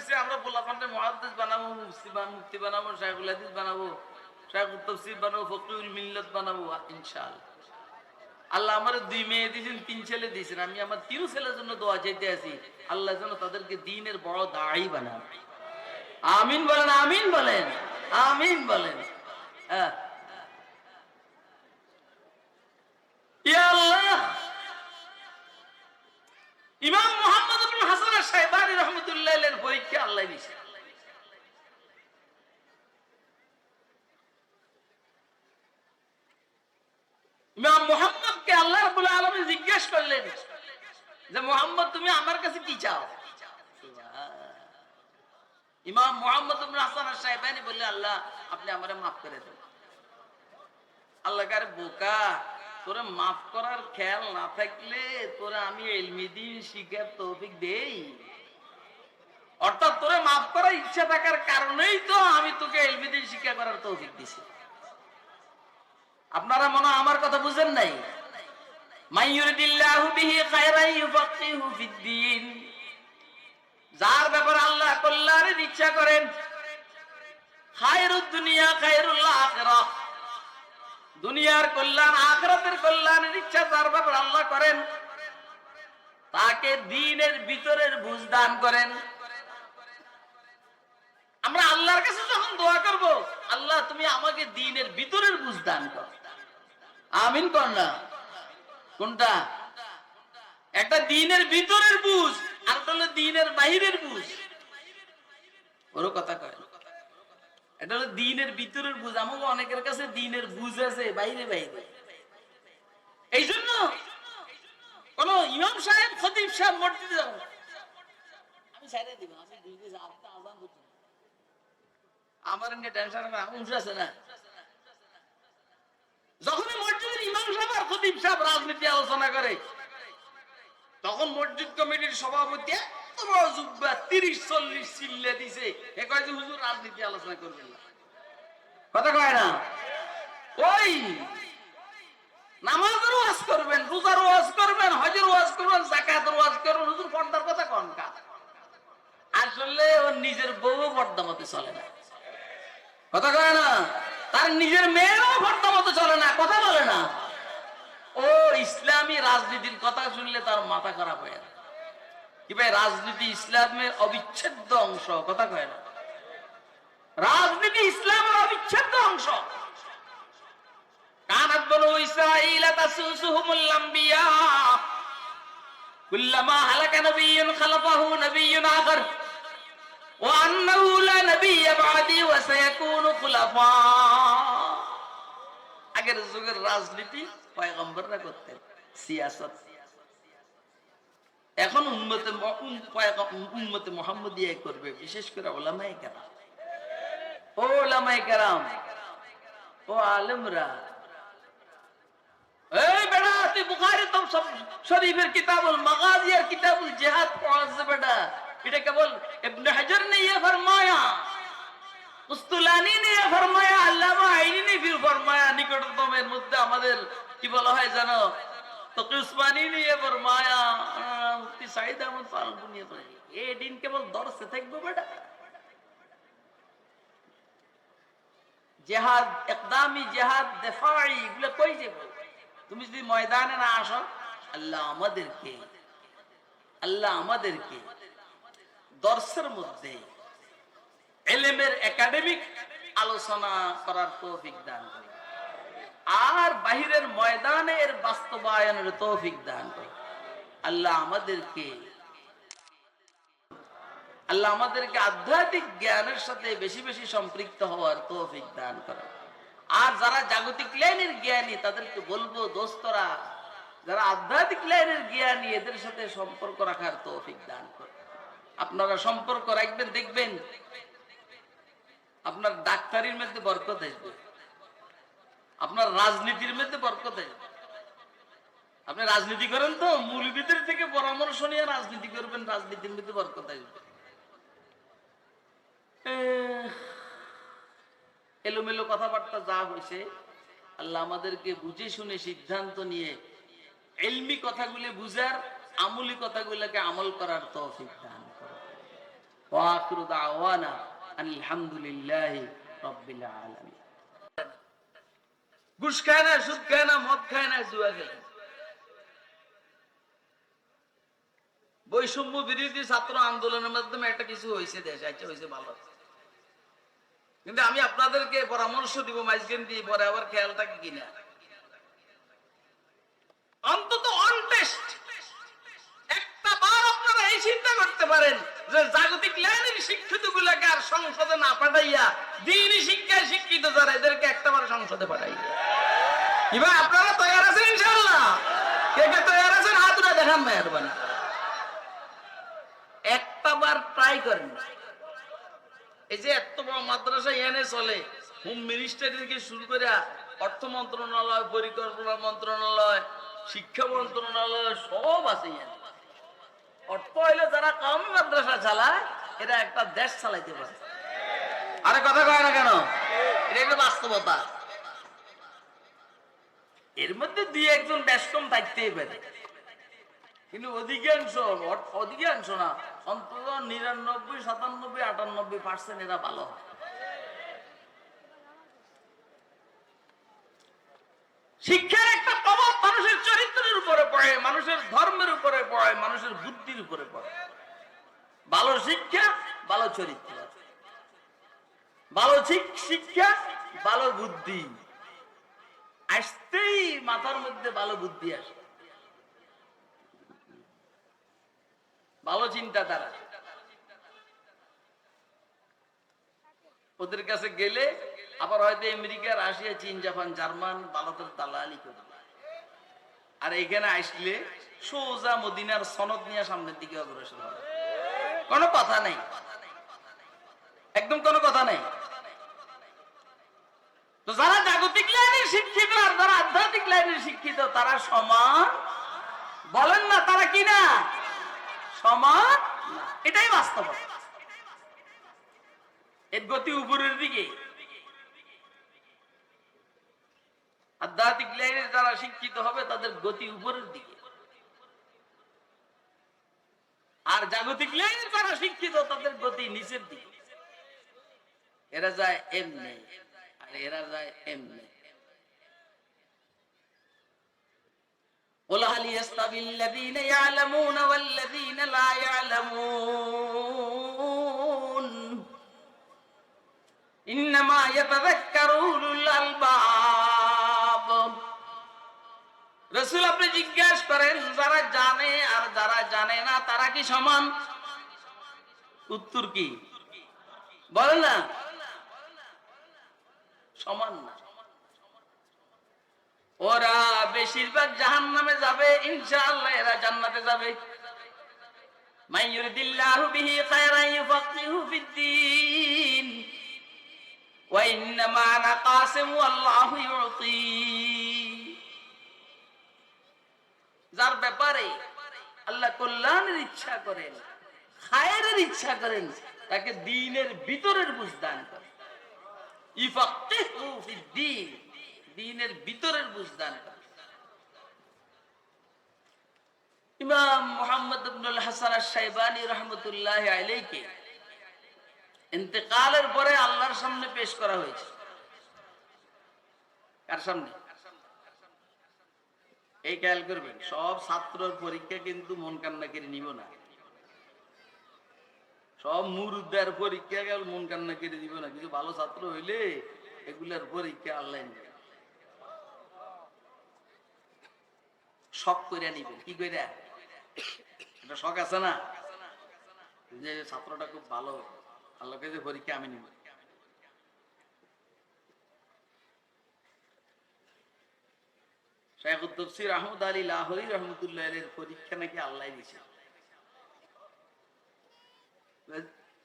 দিছে আমরা পোলাপানটা মুহাদ্দিস বানাবো, মুফতি বানাবো, শাইখুল হাদিস বানাবো, শাইখুত তাফসীর বানাবো, ফকিহুল মিল্লাত বানাবো ইনশাআল্লাহ। আল্লাহ আমার 2 মেয়ে দিয়েছেন, 3 ছেলে দিয়েছেন। আমি আমার 3 ছেলের জন্য দোয়া চাইতে আছি, আল্লাহ যেন তাদেরকে দ্বীনের বড় দাঈ বানান। আমিন বলেন, আমিন বলেন, আমিন বলেন। হ্যাঁ, ইয়া আল্লাহ। ইমাম মুহাম্মদ ইবনে হাসান আশ-শাইবানী রাহমাতুল্লাহ আলাইহির পরীক্ষা আল্লাহ নিছে। ইমাম মুহাম্মদকে আল্লাহ রাব্বুল আলামিন জিজ্ঞেস করলেন যে মুহাম্মদ তুমি আমার কাছে কি চাও? ইমাম মুহাম্মদ ইবনে হাসান আশ-শাইবানী বললেন আল্লাহ আপনি আমারে maaf করে দেন। আল্লাহ কারে বোকা, তোরে maaf করার খেয়াল না থাকলে তোরে আমি ইলমি দ্বীন শিখার তৌফিক দেই? অর্থাৎ তোরে maaf করার ইচ্ছা থাকার কারণেই তো আমি তোকে ইলমি দ্বীন শিক্ষা করার তৌফিক দিছি। আপনারা মনে আমার কথা বুঝেন নাই? মাইয়ুরিদিল্লাহু বিহি খায়রান ইউফাক্কিহু ফিদ্দীন, যার ব্যাপারে আল্লাহ কল্যাণের ইচ্ছা করেন, খায়রুদ দুনিয়া খায়রুল আখিরাহ, দুনিয়ার কল্যাণ আখিরাতের কল্যাণের ইচ্ছা যার ব্যাপারে আল্লাহ করেন, তাকে দ্বীনের ভিতরের বুঝ দান করেন। আমরা আল্লাহর কাছে যখন দোয়া করব, আল্লাহ তুমি আমাকে দ্বীনের ভিতরের বুঝ দান করো, আমিন কর না? কোনটা? একটা দ্বীনের ভিতরের বুঝ, আর হলো দ্বীনের বাহিরের বুঝ। ওর কথা কয়, এটা হলো দ্বীনের ভিতরের বুঝ। আমাকে অনেকের কাছে দ্বীনের বুঝ আছে বাইরে বাইরে। এই জন্য কোন ইমাম সাহেব, খতিব সাহেব মসজিদে যাব, আমি সাইডে দিব, আমি দুইকে আপনি আযান করছেন, আমার নিয়ে টেনশন আছে না? যখন মসজিদের ইমাম সাহেব আর খতিব সাহেব রাজনীতি আলোচনা করে, তখন মসজিদ কমিটির সভাপতি 30-40 চিল্লা দিছে, এ কয় যে হুজুর রাজনীতি আলোচনা করবেন না। কথা কয় না? ওই নামাজের ওয়াজ করবেন, রোজার ওয়াজ করবেন, হজের ওয়াজ করবেন, যাকাতের ওয়াজ করবেন, হুজুর পর্দার কথা কোন কা? আসলে ওর নিজের বউ পর্দা মতে চলে না। কথা কয় না? তার নিজের মেয়েও পর্দা মতে চলে না, কথা বলে না। ও ইসলামী রাজনীতির কথা শুনলে তার মাথা খারাপ হয়ে যায়। কি ভাই, রাজনীতি ইসলামের অবিচ্ছেদ্য অংশ, কথা কয় না? রাজনীতি ইসলামের অবিচ্ছেদ্য অংশ। কানাত বনু ইসরাঈল তাসুসুহুমুল আম্বিয়া কুল্লামা হালাকা নাবিয়্যুন খালাফাহু নাবিয়্যুন আখার ওয়া আন্নাহু লা নাবিয়্যা বা'দি ওয়া সায়াকুনু খুলাফা। আগের যুগের রাজনীতি পয়গম্বররা করতেন, সিয়াসত। এখন উম্মতে মুহাম্মদিয়া করবে, বিশেষ করে উলামায়ে কেরাম। ও উলামায়ে কেরাম, ও আলেমরা, এই বেটা তুই বুখারী তো শরীফের কিতাবুল মাগাজি আর কিতাবুল জিহাদ পড়ছ বেটা। এটা কেবল ইবনে হাজার ने ये फरमाया, উস্তুলানি ने ये फरमाया, আল্লামা আইনি ने फिर फरमाया। নিকটতমের মধ্যে আমাদের কি বলা হয় জানো? তকি উসমানী ने ये फरमाया, মুফতি সাঈদ আহমদ ফারুক নিয়ে পড়ে। এই দিন কেবল দরসে থাকবে বেটা। জিহাদ ইকদামি, জিহাদ দিফাই, এগুলো কই যাবে? তুমি যদি ময়দানে না আসো, আল্লাহ আমাদেরকে দর্শের মধ্যে ইলমের একাডেমিক আলোচনা করার তৌফিক দান করে, আর বাহিরের ময়দানে এর বাস্তবায়নের তৌফিক দান করে। আল্লাহ আমাদেরকে আধ্যাত্মিক জ্ঞানের সাথে বেশি বেশি সম্পৃক্ত হওয়ার তৌফিক দান করে। আর যারা জাগতিক লাইনের জ্ঞানী তাদেরকে বলবো, দোস্তরা যারা আধ্যাত্মিক লাইনের জ্ঞানী এদের সাথে সম্পর্ক রাখার তৌফিক দান করে। আপনারা সম্পর্ক রাখবেন, দেখবেন আপনার ডাক্তারির মধ্যে বরকত আসবে, আপনার রাজনীতির মধ্যে বরকত আসবে। আপনি রাজনীতি করেন তো, মৌলবীদের থেকে পরামর্শ নিয়ে রাজনীতি করবেন, রাজনীতির মধ্যে বরকত আসবে। এলোমেলো কথাবার্তা যা হয়েছে, আল্লাহ আমাদেরকে বুঝে শুনে সিদ্ধান্ত নিয়ে ইলমি কথাগুলি বুঝার, আমলি কথাগুলোকে আমল করার তৌফিক দান করুন। ওয়া আখিরু দাওয়ানা আলহামদুলিল্লাহি রাব্বিল আলামিন। ঘুষ খায় না, সুদ খায় না, মদ খায় না, জুয়া খেলে। বৈষম্য বিরোধী ছাত্র আন্দোলনের মাধ্যমে একটা কিছু হয়েছে, দেশ একটা হয়েছে, ভালো। কিন্তু আমি আপনাদেরকে পরামর্শ দিব, মাইজগেন দিয়ে পরে আবার খেয়াল থাকে কিনা, অন্তত অন টেস্ট একটা বার আপনারা এই চিন্তা করতে পারেন যে জাগতিক লাইনের শিক্ষিত গুলাকে আর সংসদে না পাঠাইয়া দ্বীনি শিক্ষায় শিক্ষিত যারা এদেরকে একটা বার সংসদে পাঠাইয়া। এবার আপনারা তৈরি আছেন ইনশাআল্লাহ? কে কে তৈরি আছেন হাত উঠে দেখান মেহরবানি। একটা বার ট্রাই করেন। এই যে এত বড় মাদ্রাসা এনে চলে, হোম মিনিস্টার থেকে শুরু করে অর্থ মন্ত্রণালয়, পরিকল্পনা মন্ত্রণালয়, শিক্ষা মন্ত্রণালয় সব আছে। অর্থ হইলে যারা কওমি মাদ্রাসা চালায় এরা একটা দেশ চালাইতে পারে। আরে কথা কয় না কেন? এটা একটা বাস্তবতা। এর মধ্যে দুই একজন ব্যস্তম থাকতেই পারে, কিন্তু অধিকাংশ না, অন্তত 99, 97, 98% এরা ভালো। শিক্ষার একটা প্রভাব মানুষের চরিত্রের উপরে পড়ে, মানুষের ধর্মের উপরে পড়ে, মানুষের বুদ্ধির উপরে পড়ে। ভালো শিক্ষা, ভালো চরিত্র, ভালো শিক্ষা, ভালো বুদ্ধি আসতেই মাথার মধ্যে ভালো বুদ্ধি আসে, ভালো চিন্তাধারা। ওদের কাছে গেলে আবার হয়তো আমেরিকা, রাশিয়া, চীন, জাপান, জার্মান ভারতের দালালি করে, আর এখানে আসলে সোজা মদিনার সনদ নিয়ে সামনের দিকে অগ্রসর হবে। কোনো কথা নেই, একদম কোনো কথা নেই। তো যারা জাগতিক লাইনের শিক্ষিত আর যারা আধ্যাত্মিক লাইনের শিক্ষিত তারা সমান বলেন না? তারা কি না সমান? এটাই বাস্তবতা। এর গতি উপরের দিকে। আধ্যাত্মিক লাইনের যারা শিক্ষিত হবে তাদের গতি উপরের দিকে, আর জাগতিক লাইনের যারা শিক্ষিত তাদের গতি নিচের দিকে। এরা যায় এমনি আর এরা যায় এমনি। قل هل يستوي الذين يعلمون والذين لا يعلمون إنما يتذكر أولو الألباب। রাসূল আপনি জিজ্ঞাসা করেন যারা জানে আর যারা জানে না তারা কি সমান? উত্তর কি বলেন না? সমান না। ওরা বেশিরভাগ জাহান্নামে যাবে, ইনশাআল্লাহ এরা জান্নাতে যাবে। মাইয়ুরিদিল্লাহু বিহি খায়রান ইউফাক্কিহু ফিদ্দীন ওয়া ইন্নামা আনা কাসিমু আল্লাহু ইউতি। যার ব্যাপারে আল্লাহ কল্যাণের ইচ্ছা করেন, খায়রের ইচ্ছা করেন, তাকে দ্বীনের ভিতরের বুঝ দান করেন। ইউফাক্কিহু ফিদ্দীন, দ্বীনের ভিতরের বুঝ দান করেন। ইমাম মুহাম্মদ ইবনুল হাসান আশ-শাইবানী রাহমাতুল্লাহি আলাইহি ইন্তেকালের পরে আল্লাহর সামনে পেশ করা হয়েছে। কার সামনে? এই খেয়াল করবেন, সব ছাত্রের পরীক্ষা কিন্তু মন কান্না করে নিব না। সব মুরুদ্দার পরীক্ষা গেল মন কান্না করে দিব না। কিছু ভালো ছাত্র হইলে এগুলার পরীক্ষা আল্লাহ নেবে, শখ করে নিবেন। কি করে? এটা শখ আছে না যে ছাত্রটা খুব ভালো, আল্লাহকে যে পরীক্ষা আমি নিব। শাইখুত তাফসীর আহমদ আলী লাহোরী রাহমাতুল্লাহ আলাইহির পরীক্ষা নাকি আল্লাহ দিয়েছে।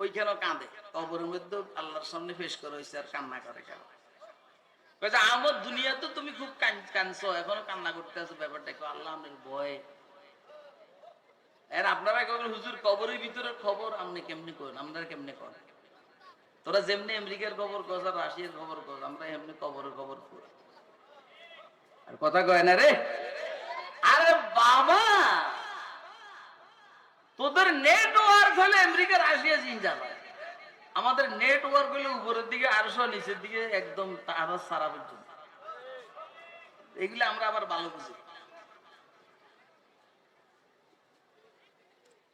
ওইখানেও কাঁদে, কবরের মধ্যে আল্লাহর সামনে পেশ করা হয়েছে আর কান্না করে। কেন? আমার দুনিয়া তো তুমি খুব কাঁদছো, এখনো কান্না করতে আছো, ব্যাপারটা কি? আল্লাহ আপনার ভয়। আর আপনারা কবেন হুজুর কবরের ভিতরে খবর আপনি কেমনি করেন, আমরা কেমনে করেন? তোরা যেমনি আমেরিকার খবর কস আর রাশিয়ার খবর কস, আমরা এমনি কবরের খবর করি। আর কথা কয় না রে। আরে বাবা, তোদের নেটওয়ার্ক হলে আমেরিকার রাশিয়া চীন যাবে, আমাদের নেটওয়ার্ক হলে উপরের দিকে আরশো, নিচের দিকে একদম তারা সারা পর্যন্ত। এগুলো আমরা আবার ভালো বুঝি।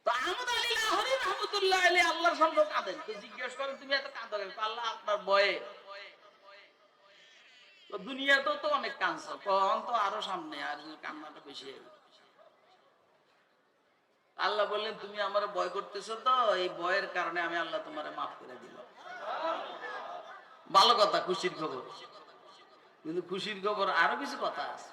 তো আহমদ আলী লাহোরী রাহমাতুল্লাহ আলাইহি আল্লাহর সম্পর্কে কাঁদেন। তো জিজ্ঞেস করেন তুমি এত কাঁদো কেন? আল্লাহ আপনার ভয়ে। তো দুনিয়াতেও তো অনেক কাঁদছো, কখন তো আরো সামনে আর কান্নাটা বেশি হবে। আল্লাহ বললেন তুমি আমার ভয় করতেছো, তো এই ভয়ের কারণে আমি আল্লাহ তোমারে মাফ করে দিলাম। ভালো কথা, খুশির খবর। কিন্তু খুশির খবর আরো কিছু কথা আছে।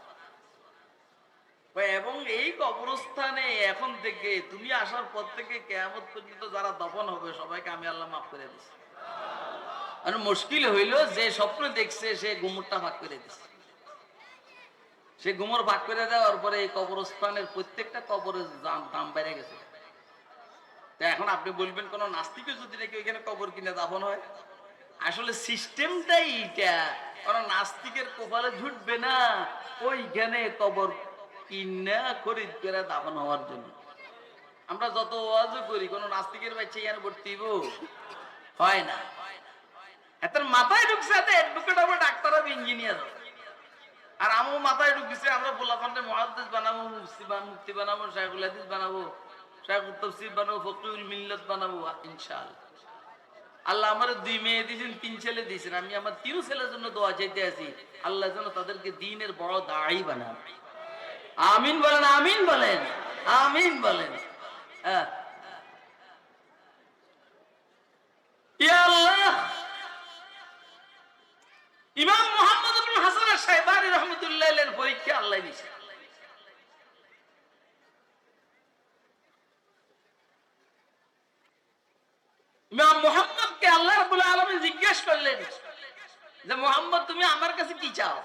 এবং এই কবরস্থানে এখন থেকে তুমি আসার পর থেকে কিয়ামত পর্যন্ত যারা দফন হবে সবাইকে আমি আল্লাহ মাফ করে দিচ্ছি। আর মুশকিল হইল যে স্বপ্ন দেখছে সে গুমরটা ভাগ করে দিচ্ছে। সে গুমর ভাগ করে দেওয়ার পরে এই কবরস্থানের প্রত্যেকটা কবরের দাম বেড়ে গেছে। তো এখন আপনি বলবেন কোন নাস্তিকে যদি নাকি ওইখানে কবর কিনে দাফন হয়, আসলে সিস্টেমটাই এইটা। কোন নাস্তিকের কপালে ঝুটবে না ওইখানে কবর কিনা খরিদ করে দাফন হওয়ার জন্য। আমরা যত ওয়াজও করি কোন নাস্তিকের বাচ্চা এখানে ভর্তি হয় না। এত মাথায় ঢুকছে, এত অ্যাডভোকেট হবে, ডাক্তার হবে, ইঞ্জিনিয়ার হবে। আর আমার মাথায় ঢুকছে আমরা পোলাপানকে মুহাদ্দিস বানাবো, মুফতি বানাবো, শাইখুল হাদিস বানাবো, শাইখুত তাফসীর বানাবো, ফকীহুল মিল্লাত বানাবো ইনশাআল্লাহ। আল্লাহ আমার 2 মেয়ে দিয়েছেন, 3 ছেলে দিয়েছেন। আমি আমার 3 ছেলের জন্য দোয়া চাইতে আছি, আল্লাহ যেন তাদেরকে দ্বীনের বড় দাঈ বানান। আমিন বলেন, আমিন বলেন, আমিন বলেন। ইয়া আল্লাহ, ইমাম মুহাম্মদ ইবনে হাসান আশ-শাইবানী রাহমাতুল্লাহ আলাইহির পরীক্ষা আল্লাহ দিয়েছে। ইমাম মুহাম্মদকে আল্লাহ রাব্বুল আলামিন জিজ্ঞেস করলেন যে মুহাম্মদ তুমি আমার কাছে কি চাও?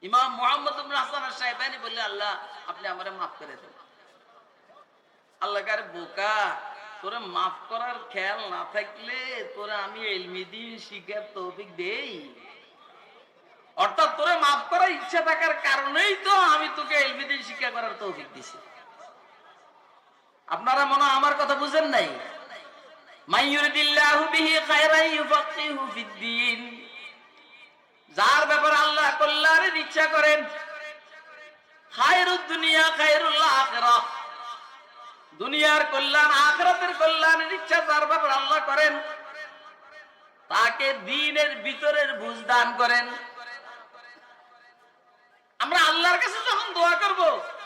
ইমাম মুহাম্মদ ইবনে হাসান আশ-শাইবানী বললেন আল্লাহ আপনি আমারে maaf করে দেন। আল্লাহ কারে বোকা, তোরে মাফ করার খেয়াল না থাকলে তোরে আমি ইলমি দ্বীন শিখার তৌফিক দেই? অর্থাৎ তোরে মাফ করার ইচ্ছা থাকার কারণেই তো আমি তোকে ইলমি দ্বীন শিক্ষা করার তৌফিক দিছি। আপনারা মনে হয় আমার কথা বুঝেন নাই। মাইয়ুরিদিল্লাহু বিহি খায়রান ইউফাক্কিহু ফিদ্দীন, যার ব্যাপারে আল্লাহ কল্যাণের ইচ্ছা করেন, খায়রুদ দুনিয়া খায়রুল আখিরাহ, দুনিয়ার কল্যাণ আখিরাতের কল্যাণের ইচ্ছা যার ব্যাপারে আল্লাহ করেন, তাকে দ্বীনের ভিতরের বুঝ দান করেন। আমরা আল্লাহর কাছে যখন দোয়া করব,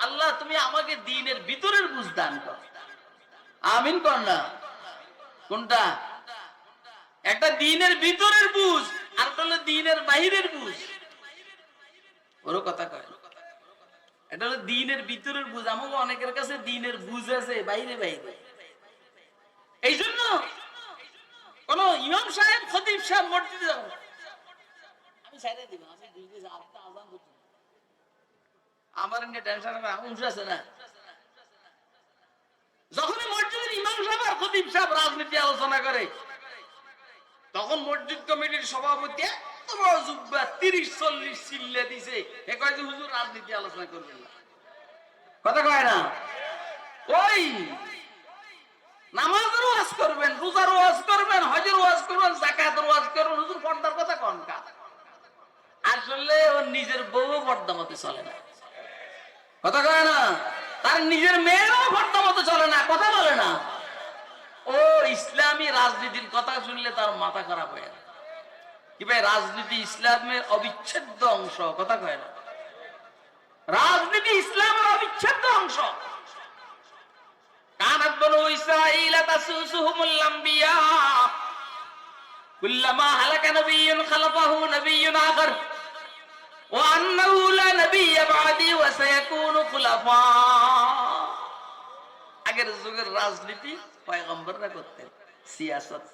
আল্লাহ তুমি আমাকে দ্বীনের ভিতরের বুঝ দান করো, আমিন কর না। কোনটা? একটা দ্বীনের ভিতরের বুঝ, আর একটা হলো দ্বীনের বাহিরের বুঝ। ওর কথা কয়, এটা হলো দ্বীনের ভিতরের বুঝ। আমাকে অনেকের কাছে দ্বীনের বুঝ আছে বাইরে বাইরে। এই জন্য কোন ইমাম সাহেব, খতিব সাহেব মসজিদে যাবেন, আমি সাইডে দিব, আমি বুঝতে আরেকটা আযান করছি, আমার নিয়ে টেনশন আছে না। যখন মসজিদের ইমাম সাহেব আর খতিব সাহেব রাজনীতি আলোচনা করে, তখন মসজিদ কমিটির সভাপতি এত বড় জুব্বা 30-40 চিল্লা দিছে, এ কয় যে হুজুর রাজনীতি আলোচনা করবেন না। কথা কয় না? ওই নামাজের ওয়াজ করবেন, রোজার ওয়াজ করবেন, হজের ওয়াজ করবেন, যাকাতের ওয়াজ করবেন, হুজুর পর্দার কথা কোন কা? আসলে ওর নিজের বউ পর্দা মতে চলে না। কথা কয় না? তার নিজের মেয়েরও পর্দা মতো চলে না, কথা বলে না। ও ইসলামী রাজনীতির কথা শুনলে তার মাথা খারাপ হয়ে যায়। কি ভাই, রাজনীতি ইসলামের অবিচ্ছেদ্য অংশ, কথা কয় না? রাজনীতি ইসলামের অবিচ্ছেদ্য অংশ। কানাত বনু ইসরাঈল তাসুসুহুমুল আম্বিয়া কুল্লামা হালাকা নাবিয়্যুন খালাফাহু নাবিয়্যুন আখার ওয়া আন্নাহু লা নাবিয়্যা বা'দি ওয়া সায়াকুনু খুলাফা। আগের যুগের রাজনীতি পয়গম্বররা করতেন, সিয়াসত।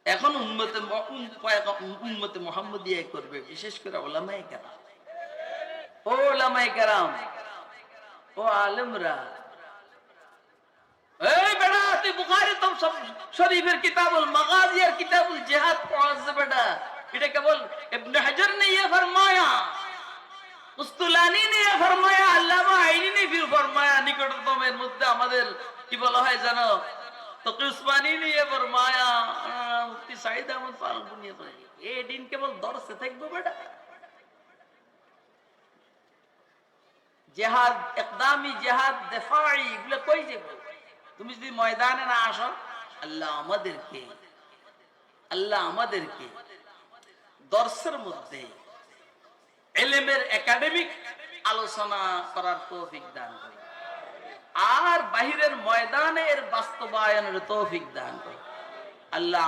এখন উম্মতে মুহাম্মদিয়া করবে, বিশেষ করে উলামায়ে কেরাম। ও উলামায়ে কেরাম, ও আলেমরা, এই বেটা তুই বুখারী তো শরীফের কিতাবুল মাগাজি আর কিতাবুল জিহাদ পড়ছ বেটা। এটা কেবল ইবনে হাজার ने ये फरमाया কুস্তুলানি নিয়ে ফরমায়া, আল্লামা আইনি নিয়ে ফরমায়া, নিকটতমের মধ্যে আমাদের কি বলা হয় জানো, তকি উসমানী নিয়ে ফরমায়া, মুফতি সাইদ আহমদ ফারুক নিয়ে ফরমায়া, এই দিন কেবল দর্শে থাকবো বেটা। জিহাদ ইকদামি, জিহাদ দিফাই, এগুলো কই যাবে? তুমি যদি ময়দানে না আসো, আল্লাহ আমাদেরকে দর্শের মধ্যে ইলমের একাডেমিক আলোচনা করার তৌফিক দান করে, আর বাহিরের ময়দানে এর বাস্তবায়নের তৌফিক দান করে। আল্লাহ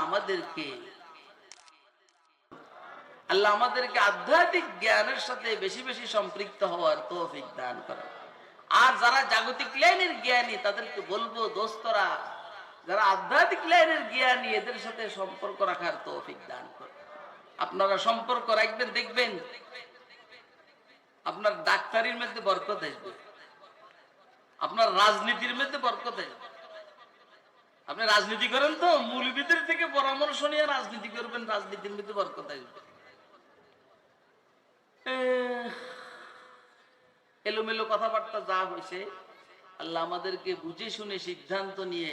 আমাদেরকে আধ্যাত্মিক জ্ঞানের সাথে বেশি বেশি সম্পৃক্ত হওয়ার তৌফিক দান করে। আর যারা জাগতিক লাইনের জ্ঞানী তাদেরকে বলবো, দোস্তরা যারা আধ্যাত্মিক লাইনের জ্ঞানী এদের সাথে সম্পর্ক রাখার তৌফিক দান করে। আপনারা সম্পর্ক রাখবেন, দেখবেন আপনার ডাক্তারির মধ্যে বরকত আসবে, আপনার রাজনীতির মধ্যে বরকত আসবে। আপনি রাজনীতি করেন তো, মৌলবীদের থেকে পরামর্শ নিয়ে রাজনীতি করবেন, রাজনীতির মধ্যে বরকত আসবে। এলোমেলো কথাবার্তা যা হয়েছে, আল্লাহ আমাদেরকে বুঝে শুনে সিদ্ধান্ত নিয়ে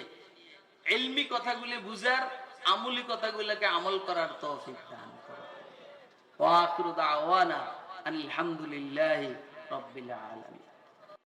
ইলমি কথাগুলি বুঝার, আমলি কথাগুলোকে আমল করার তৌফিক দান করুন। ওয়া আখিরু দাওয়ানা আলহামদুলিল্লাহি রাব্বিল আলামিন।